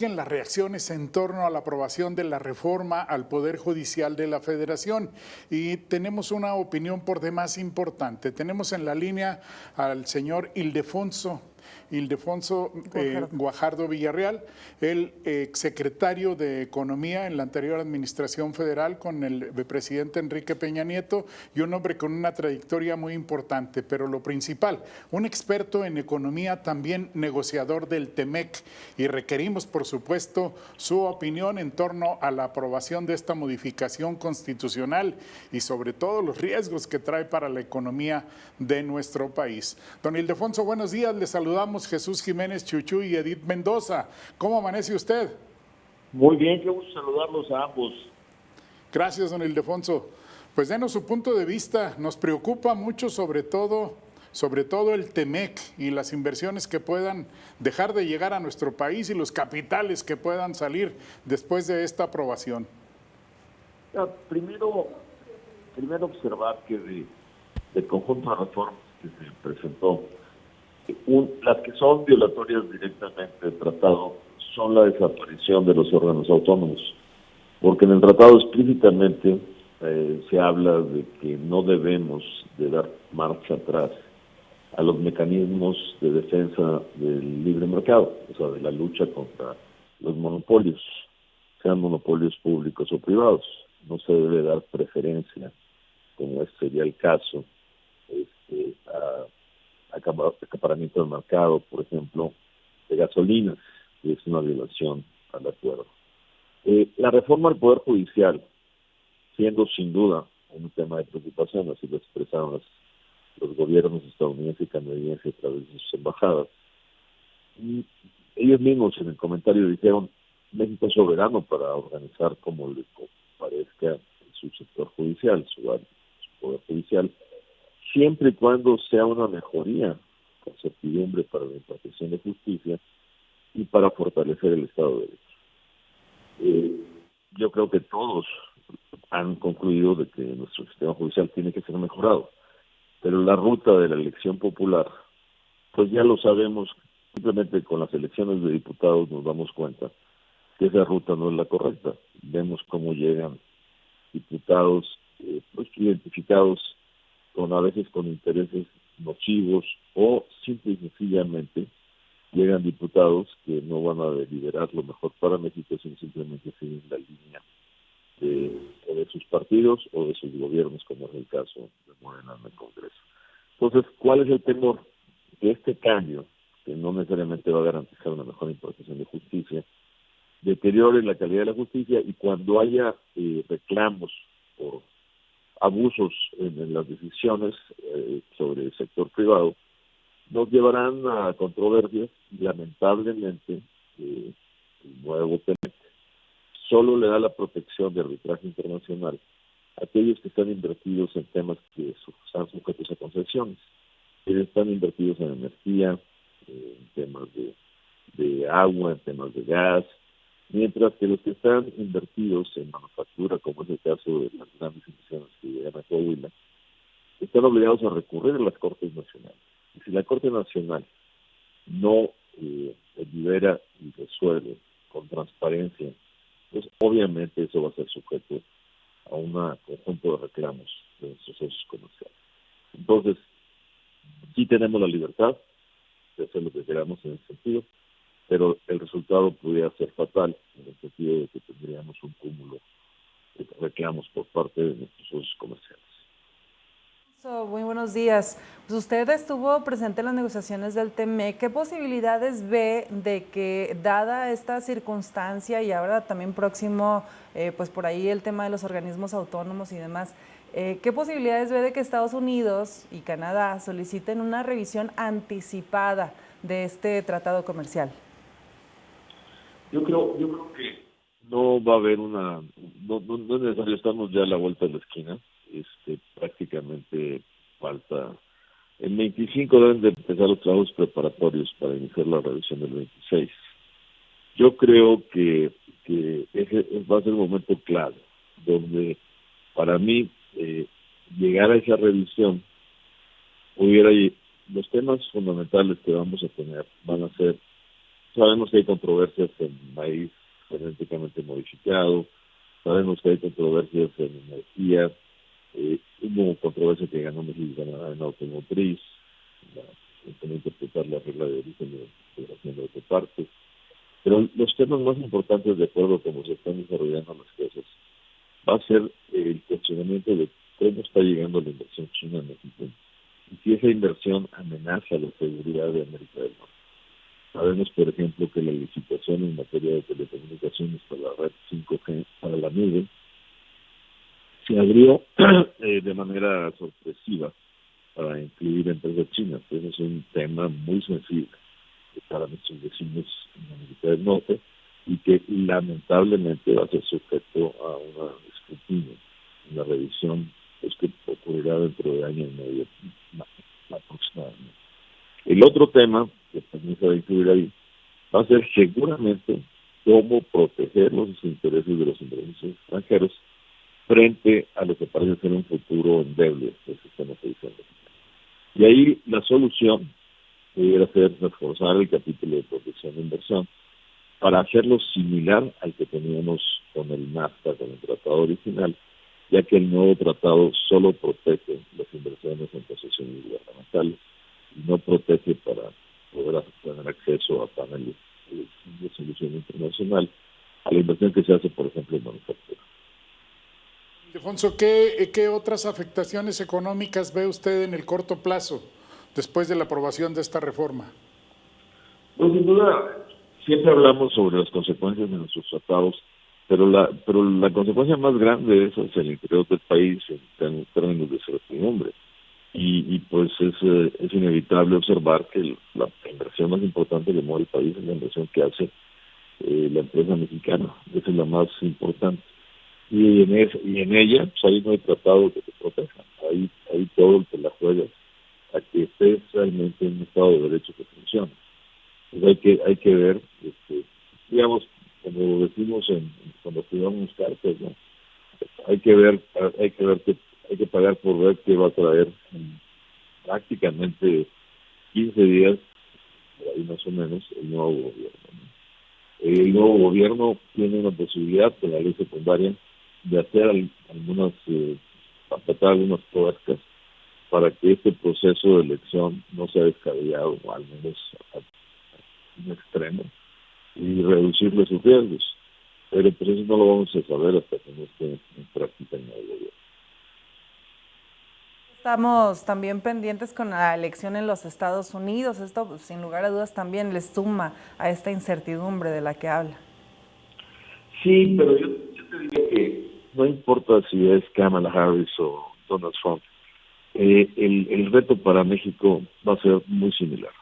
En las reacciones en torno a la aprobación de la reforma al Poder Judicial de la Federación y tenemos una opinión por demás importante. Tenemos en la línea al señor Ildefonso Guajardo Villarreal, el exsecretario de Economía en la anterior administración federal con el presidente Enrique Peña Nieto y un hombre con una trayectoria muy importante, pero lo principal, un experto en economía, también negociador del TEMEC, y requerimos, por supuesto, su opinión en torno a la aprobación de esta modificación constitucional y sobre todo los riesgos que trae para la economía de nuestro país. Don Ildefonso, buenos días, le saludamos Jesús Jiménez Chuchu y Edith Mendoza. ¿Cómo amanece usted? Muy bien, qué gusto saludarlos a ambos. Gracias, don Ildefonso. Pues denos su punto de vista. Nos preocupa mucho sobre todo el TEMEC y las inversiones que puedan dejar de llegar a nuestro país y los capitales que puedan salir después de esta aprobación. Primero observar que del conjunto de reformas que se presentó, las que son violatorias directamente del tratado son la desaparición de los órganos autónomos, porque en el tratado explícitamente se habla de que no debemos de dar marcha atrás a los mecanismos de defensa del libre mercado, o sea, de la lucha contra los monopolios, sean monopolios públicos o privados. No se debe dar preferencia, como este sería el caso, a acaparamiento del mercado, por ejemplo, de gasolinas, que es una violación al acuerdo. La reforma al Poder Judicial, siendo sin duda un tema de preocupación, así lo expresaron los gobiernos estadounidenses y canadienses a través de sus embajadas. Y ellos mismos en el comentario dijeron: México es soberano para organizar como le parezca su sector judicial, su poder judicial, siempre y cuando sea una mejoría con certidumbre para la impartición de justicia y para fortalecer el Estado de Derecho. Yo creo que todos han concluido de que nuestro sistema judicial tiene que ser mejorado, pero la ruta de la elección popular, pues ya lo sabemos, simplemente con las elecciones de diputados nos damos cuenta que esa ruta no es la correcta. Vemos cómo llegan diputados pues identificados a veces con intereses nocivos, o simple y sencillamente llegan diputados que no van a deliberar lo mejor para México, sino simplemente siguen la línea de sus partidos o de sus gobiernos, como es el caso de Morena en el Congreso. Entonces, ¿cuál es el temor? Que este cambio, que no necesariamente va a garantizar una mejor impartición de justicia, deteriore la calidad de la justicia, y cuando haya reclamos por abusos en las decisiones sobre el sector privado, nos llevarán a controversias, y lamentablemente el nuevo TEMEC solo le da la protección de arbitraje internacional a aquellos que están invertidos en temas que están sujetos a concesiones, que están invertidos en energía, en temas de agua, en temas de gas, mientras que los que están invertidos en manufactura, como es el caso de las grandes inversiones que llegan a Coahuila, están obligados a recurrir a las Cortes Nacionales. Y si la Corte Nacional no libera y resuelve con transparencia, pues obviamente eso va a ser sujeto a un conjunto de reclamos de nuestros socios comerciales. Entonces, sí tenemos la libertad de hacer lo que queramos en ese sentido, pero el resultado podría ser fatal, en el sentido de que tendríamos un cúmulo de reclamos por parte de nuestros socios comerciales. Muy buenos días. Pues usted estuvo presente en las negociaciones del TEMEC. ¿Qué posibilidades ve de que, dada esta circunstancia y ahora también próximo, pues por ahí el tema de los organismos autónomos y demás, qué posibilidades ve de que Estados Unidos y Canadá soliciten una revisión anticipada de este tratado comercial? Yo creo que no va a haber no es necesario, estamos ya a la vuelta de la esquina. Prácticamente falta, el 25 deben de empezar los trabajos preparatorios para iniciar la revisión del 26. Yo creo que ese va a ser un momento clave, donde para mí llegar a esa revisión los temas fundamentales que vamos a tener van a ser Sabemos que hay controversias en maíz genéticamente modificado, sabemos que hay controversias en energía, hubo controversia que ganó México en automotriz, para interpretar la regla de origen de integración de autopartes. Pero los temas más importantes, de acuerdo a cómo se están desarrollando las cosas, va a ser el cuestionamiento de cómo está llegando la inversión china en México y si esa inversión amenaza la seguridad de América del Norte. Sabemos, por ejemplo, que la licitación en materia de telecomunicaciones para la red 5G, para la nube, se abrió de manera sorpresiva para incluir empresas chinas. Ese es un tema muy sensible para nuestros vecinos en América del Norte y que lamentablemente va a ser sujeto a una escrutinio, una revisión pues, que ocurrirá dentro de año y medio aproximadamente. El otro tema que también se va a incluir ahí va a ser seguramente cómo proteger los intereses de los inversores extranjeros frente a lo que parece ser un futuro endeble del sistema judicial. Y ahí la solución pudiera ser reforzar el capítulo de protección de inversión para hacerlo similar al que teníamos con el NAFTA, con el tratado original, ya que el nuevo tratado solo protege las inversiones en posesiones gubernamentales y no protege para poder tener acceso a paneles de solución internacional a la inversión que se hace, por ejemplo, en manufactura. Ildefonso, ¿qué otras afectaciones económicas ve usted en el corto plazo después de la aprobación de esta reforma? Pues sin duda, siempre hablamos sobre las consecuencias de nuestros tratados, pero la consecuencia más grande de eso es el interior del país en términos de certidumbre. Y pues es inevitable observar que la inversión más importante que mueve el país es la inversión que hace la empresa mexicana. Esa es la más importante. Y en ella, pues ahí no hay tratado que te proteja. Ahí todo te la juegas a que estés realmente en un Estado de Derecho que funcione. Entonces hay que ver, digamos, como decimos cuando estudiamos cartas, ¿no? Hay que pagar por ver qué va a traer en prácticamente 15 días, ahí más o menos, el nuevo gobierno, ¿no? El nuevo gobierno tiene una posibilidad con la ley secundaria de hacer apretar algunas tuercas para que este proceso de elección no sea descabellado, o al menos a un extremo, y reducirle sus riesgos. Pero pues eso no lo vamos a saber hasta que no esté en práctica el nuevo gobierno. Estamos también pendientes con la elección en los Estados Unidos. Esto, sin lugar a dudas, también le suma a esta incertidumbre de la que habla. Sí, pero yo te diría que no importa si es Kamala Harris o Donald Trump, el reto para México va a ser muy similar.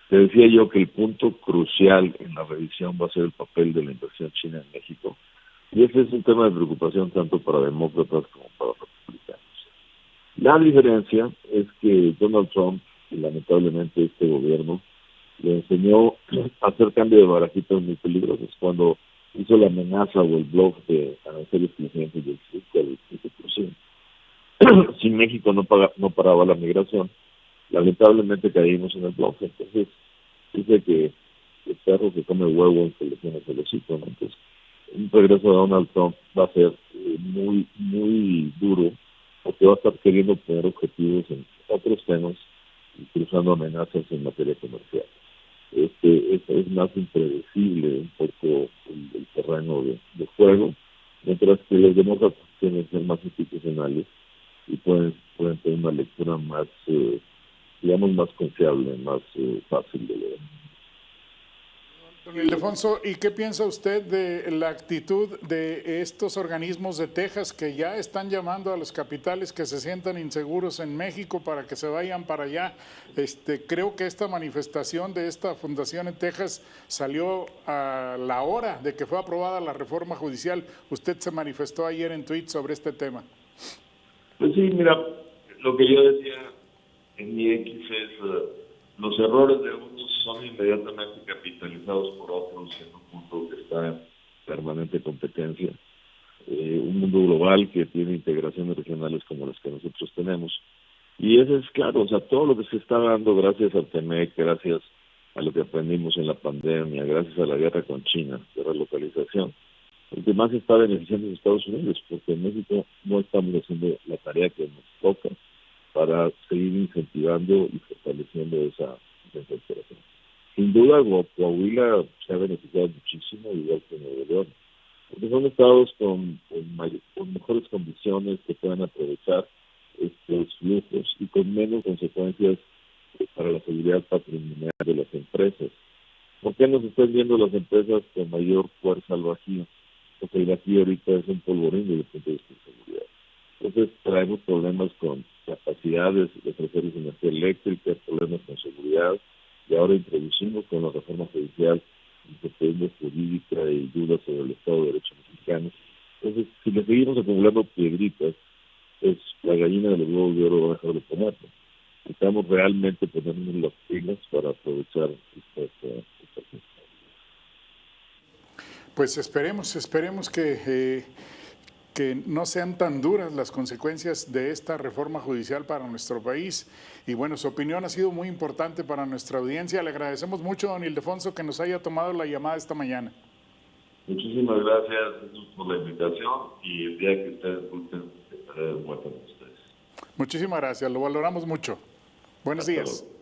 Te decía yo que el punto crucial en la revisión va a ser el papel de la inversión china en México, y ese es un tema de preocupación tanto para demócratas como para republicanos. La diferencia es que Donald Trump, y lamentablemente este gobierno, le enseñó a hacer cambio de barajitas muy peligrosos cuando hizo la amenaza o el blog de aranceles crecientes del 7%. Si México no paraba la migración, lamentablemente caímos en el blog. Entonces, dice que el perro que come huevo en que le tiene el hocico, ¿no? Entonces, un regreso de Donald Trump va a ser muy, muy duro, porque va a estar queriendo poner objetivos en otros temas y cruzando amenazas en materia comercial. Es más impredecible un poco el terreno de juego, mientras que los demócratas tienen que ser más institucionales y pueden tener una lectura más, digamos, más confiable, más fácil de leer. Don Ildefonso, ¿y qué piensa usted de la actitud de estos organismos de Texas que ya están llamando a los capitales que se sientan inseguros en México para que se vayan para allá? Creo que esta manifestación de esta fundación en Texas salió a la hora de que fue aprobada la reforma judicial. Usted se manifestó ayer en tweet sobre este tema. Pues sí, mira, lo que yo decía en mi X es los errores de unos son inmediatamente capitalizados por otros en un mundo que está en permanente competencia, un mundo global que tiene integraciones regionales como las que nosotros tenemos. Y eso es claro, o sea, todo lo que se está dando gracias al TEMEC, gracias a lo que aprendimos en la pandemia, gracias a la guerra con China, de relocalización. El que más está beneficiando es Estados Unidos, porque en México no estamos haciendo la tarea que nos toca para seguir incentivando y fortaleciendo esa operación. Sin duda, Coahuila se ha beneficiado muchísimo, igual que Nuevo León, porque son estados con mejores condiciones que puedan aprovechar estos flujos y con menos consecuencias para la seguridad patrimonial de las empresas. ¿Por qué nos están viendo las empresas con mayor fuerza al vacío? Porque el vacío ahorita es un polvorín desde el punto de vista de seguridad. Entonces traemos problemas con capacidades de ofrecer energía eléctrica, problemas con seguridad, y ahora introducimos con la reforma judicial incertidumbre jurídica y dudas sobre el Estado de Derecho mexicano. Entonces, si le seguimos acumulando piedritas, pues la gallina de los huevos de oro va a dejar de comerlo. Estamos realmente poniendo las pilas para aprovechar esta. Pues esperemos que no sean tan duras las consecuencias de esta reforma judicial para nuestro país. Y bueno, su opinión ha sido muy importante para nuestra audiencia. Le agradecemos mucho, don Ildefonso, que nos haya tomado la llamada esta mañana. Muchísimas gracias, Jesús, por la invitación, y el día que ustedes gusten estaré de vuelta con ustedes. Muchísimas gracias, lo valoramos mucho. Buenos días. Luego.